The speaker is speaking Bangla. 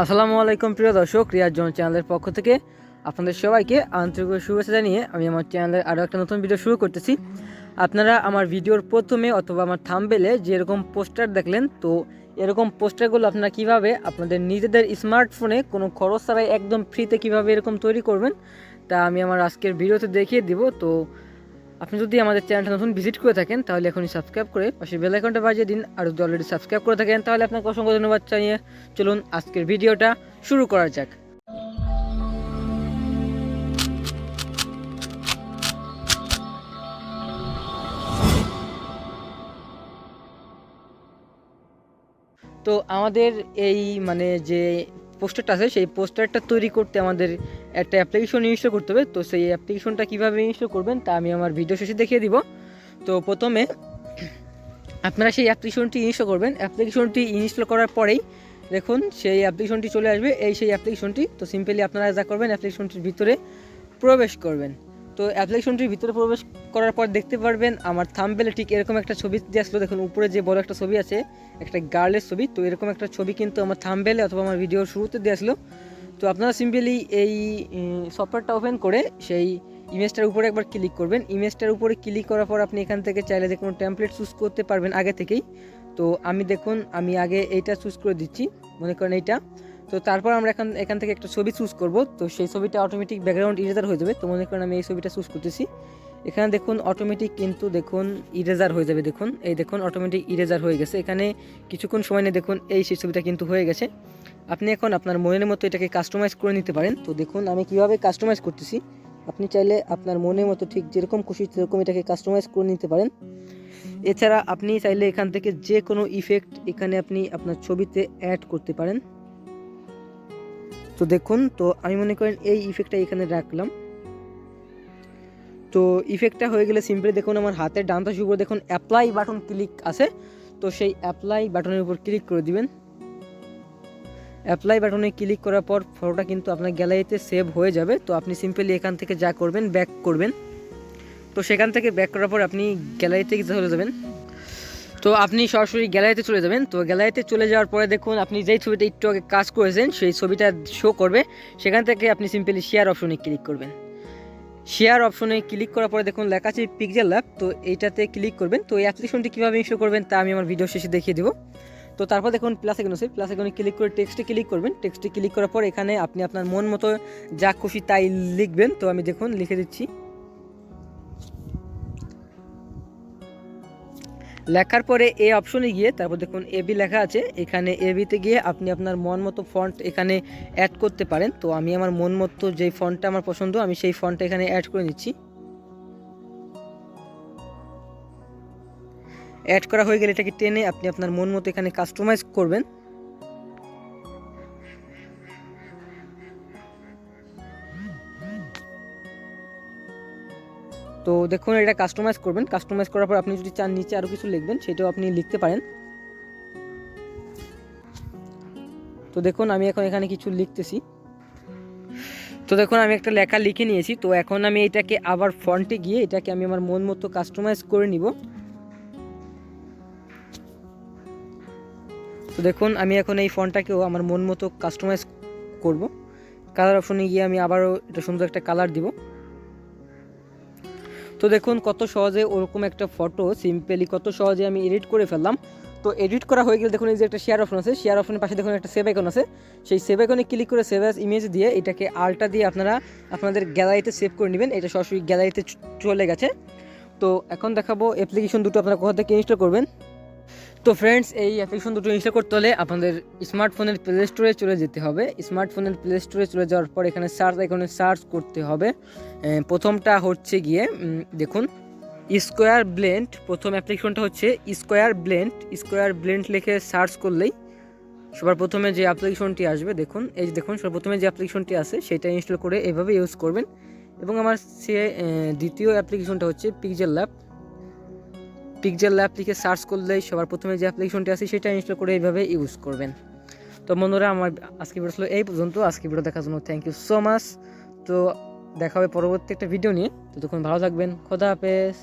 আসসালামু আলাইকুম প্রিয় দর্শক, রিয়াদ চ্যানেলের পক্ষ থেকে আপনাদের সবাইকে আন্তরিক শুভেচ্ছা জানিয়ে আমি আমার চ্যানেলের আরও একটা নতুন ভিডিও শুরু করতেছি। আপনারা আমার ভিডিওর প্রথমে অথবা আমার থাম্বনেলে যেরকম পোস্টার দেখলেন, তো এরকম পোস্টারগুলো আপনারা কিভাবে আপনাদের নিজেদের স্মার্টফোনে কোনো খরচ ছাড়াই একদম ফ্রিতে কিভাবে এরকম তৈরি করবেন তা আমি আমার আজকের ভিডিওতে দেখিয়ে দিব। তো আপনি যদি আমাদের চ্যানেলটা নতুন ভিজিট করে থাকেন তাহলে এখনই সাবস্ক্রাইব করে পাশে বেল আইকনটা বাজিয়ে দিন। আর যদি অলরেডি সাবস্ক্রাইব করে থাকেন তাহলে আপনাকে অসংখ্য ধন্যবাদ জানিয়ে চলুন আজকের ভিডিওটা শুরু করা যাক। তো আমাদের এই যে পোস্টারটা আছে সেই পোস্টারটা তৈরি করতে আমাদের একটা অ্যাপ্লিকেশন ইনস্টল করতে হবে। তো সেই অ্যাপ্লিকেশনটা কীভাবে ইনস্টল করবেন তা আমি আমার ভিডিও শেষে দেখিয়ে দিব। তো প্রথমে আপনারা সেই অ্যাপ্লিকেশনটি ইনস্টল করবেন। অ্যাপ্লিকেশনটি ইনস্টল করার পরেই দেখুন সেই অ্যাপ্লিকেশনটি চলে আসবে, সেই অ্যাপ্লিকেশনটি। তো সিম্পলি আপনারা যা করবেন অ্যাপ্লিকেশনটির ভিতরে প্রবেশ করবেন। তো অ্যাপ্লিকেশনটির ভিতরে প্রবেশ করার পর দেখতে পারবেন আমার থাম্বনেলে ঠিক এরকম একটা ছবি দিয়ে আসলো। দেখুন উপরে যে বড় একটা ছবি আছে, একটা গার্লের ছবি। তো এরকম একটা ছবি কিন্তু আমার থাম্বনেলে অথবা আমার ভিডিওর শুরুতে দিয়ে আসলো। তো আপনারা সিম্পলি এই সফটওয়্যারটা ওপেন করে সেই ইমেজটার উপরে একবার ক্লিক করবেন। ইমেজটার উপরে ক্লিক করার পর আপনি এখান থেকে চাইলে যে কোনো টেমপ্লেট চুজ করতে পারবেন আগে থেকেই। তো আমি আগে এইটা চুজ করে দিচ্ছি, মনে করেন এইটা। তো তারপর আমরা এখান থেকে একটা ছবি চুজ করব। তো সেই ছবিটা অটোমেটিক ব্যাকগ্রাউন্ড ইরেজার হয়ে যাবে। তো মনে করেন আমি এই ছবিটা চুজ করতেছি, এখানে দেখুন অটোমেটিক কিন্তু দেখুন ইরেজার হয়ে যাবে। দেখুন দেখুন অটোমেটিক ইরেজার হয়ে গেছে। এখানে কিছুক্ষণ সময় নিয়ে দেখুন সেই ছবিটা কিন্তু হয়ে গেছে। আপনি এখন আপনার মনের মতো এটাকে কাস্টমাইজ করে নিতে পারেন। তো দেখুন আমি কিভাবে কাস্টমাইজ করতেছি। আপনি চাইলে আপনার মনের মতো ঠিক যেরকম খুশি সেরকম এটাকে কাস্টমাইজ করে নিতে পারেন। এছাড়া আপনি চাইলে এখান থেকে যে কোনো ইফেক্ট এখানে আপনি আপনার ছবিতে অ্যাড করতে পারেন। তো দেখুন, তো আমি মনে করেন এই ইফেক্টটা এখানে রাখলাম। তো ইফেক্টটা হয়ে গেলে সিম্পলি দেখুন আমার হাতের ডান পাশের উপর দেখুন অ্যাপ্লাই বাটন ক্লিক আছে। তো সেই অ্যাপ্লাই বাটনের উপর ক্লিক করে দিবেন। অ্যাপ্লাই বাটনে ক্লিক করার পর ফটোটা কিন্তু আপনার গ্যালারিতে সেভ হয়ে যাবে। তো আপনি সিম্পলি এখান থেকে যা করবেন ব্যাক করবেন। তো সেখান থেকে ব্যাক করার পর আপনি গ্যালারিতে চলে যাবেন। তো আপনি সরাসরি গ্যালারিতে চলে যাবেন। তো গ্যালারিতে চলে যাওয়ার পরে দেখুন আপনি যেই ছবিটা একটু আগে কাজ করেছেন সেই ছবিটা শো করবে। সেখান থেকে আপনি সিম্পলি শেয়ার অপশনে ক্লিক করবেন। শেয়ার অপশনে ক্লিক করার পরে দেখুন লেখা আছে পিক্সেলল্যাব। তো এইটাতে ক্লিক করবেন। তো এই অ্যাপ্লিকেশনটি কীভাবে ইনস্টল করবেন তা আমি আমার ভিডিও শেষে দেখিয়ে দেবো। তো তারপর দেখুন প্লাস আইকন আছে, প্লাস আইকনে ক্লিক করে টেক্সটে ক্লিক করবেন। টেক্সটে ক্লিক করার পর এখানে আপনি আপনার মন মতো যা খুশি তাই লিখবেন। তো আমি দেখুন লিখে দিচ্ছি। লেখার পরে এই অপশনে গিয়ে তারপর দেখুন এবি লেখা আছে, এখানে এবিতে গিয়ে আপনি আপনার মন মতো ফন্ট এখানে অ্যাড করতে পারেন। তো আমি আমার মন মতো যেই ফন্টটা আমার পছন্দ আমি সেই ফন্টটা এখানে অ্যাড করে নিচ্ছি। অ্যাড করা হয়ে গেলে এটাকে টেনে আপনি আপনার মন মতো এখানে কাস্টমাইজ করবেন। তো দেখুন এটা কাস্টমাইজ করবেন। কাস্টমাইজ করার পর আপনি যদি চান নিচে আরও কিছু লিখবেন সেটাও আপনি লিখতে পারেন। তো দেখুন আমি এখন এখানে কিছু লিখতেছি। তো দেখুন আমি একটা লেখা লিখে নিয়েছি। তো এখন আমি এটাকে আবার ফন্টে গিয়ে এটাকে আমি আমার মন মতো কাস্টমাইজ করে নিব। তো দেখুন আমি এখন এই ফন্টটাকেও আমার মন মতো কাস্টমাইজ করব। কালার অপশনে গিয়ে আমি আবারও এটা সুন্দর একটা কালার দিব। তো দেখুন কত সহজে ওরকম একটা ফটো সিম্পলি কত সহজে আমি এডিট করে ফেললাম। তো এডিট করা হয়ে গেলে দেখুন এই যে একটা শেয়ার অপশন আছে, শেয়ার অপশনের পাশে দেখুন একটা সেভ আইকন আছে। সেই সেভ আইকনে ক্লিক করে সেভ অ্যাজ ইমেজ দিয়ে এটাকে আলটা দিয়ে আপনারা আপনাদের গ্যালারিতে সেভ করে নেবেন। এটা সরাসরি গ্যালারিতে চলে গেছে। তো এখন দেখাবো অ্যাপ্লিকেশন দুটো আপনারা কোথা থেকে ইনস্টল করবেন। তো ফ্রেন্ডস এই অ্যাপ্লিকেশন দুটো ইনস্টল করতে হলে আপনাদের স্মার্টফোনের প্লে স্টোরে চলে যেতে হবে। স্মার্টফোনের প্লে স্টোরে চলে যাওয়ার পর এখানে সার্চ আইকনে সার্চ করতে হবে। প্রথমটা হচ্ছে গিয়ে দেখুন স্কোয়ার ব্লেন্ড। প্রথম অ্যাপ্লিকেশনটা হচ্ছে স্কোয়ার ব্লেন্ড লিখে সার্চ করলেই সবার প্রথমে যে অ্যাপ্লিকেশনটি আসবে দেখুন এই যে দেখুন সবার প্রথমে যে অ্যাপ্লিকেশনটি আছে সেটা ইনস্টল করে এভাবে ইউজ করবেন। এবং আমার দ্বিতীয় অ্যাপ্লিকেশনটা হচ্ছে পিক্সেলল্যাব লিখে সার্চ করলেই সবার প্রথমে যে অ্যাপ্লিকেশনটি আছে সেটা ইনস্টল করে এইভাবে ইউজ করবেন। তো বন্ধুরা আমার আজকে ভিডিও ছিল এই পর্যন্ত। আজকে ভিডিও দেখার জন্য থ্যাংক ইউ সো মাচ। তো দেখা হবে পরবর্তী একটা ভিডিও নিয়ে। ততক্ষণ ভালো থাকবেন। খোদা হাফেজ।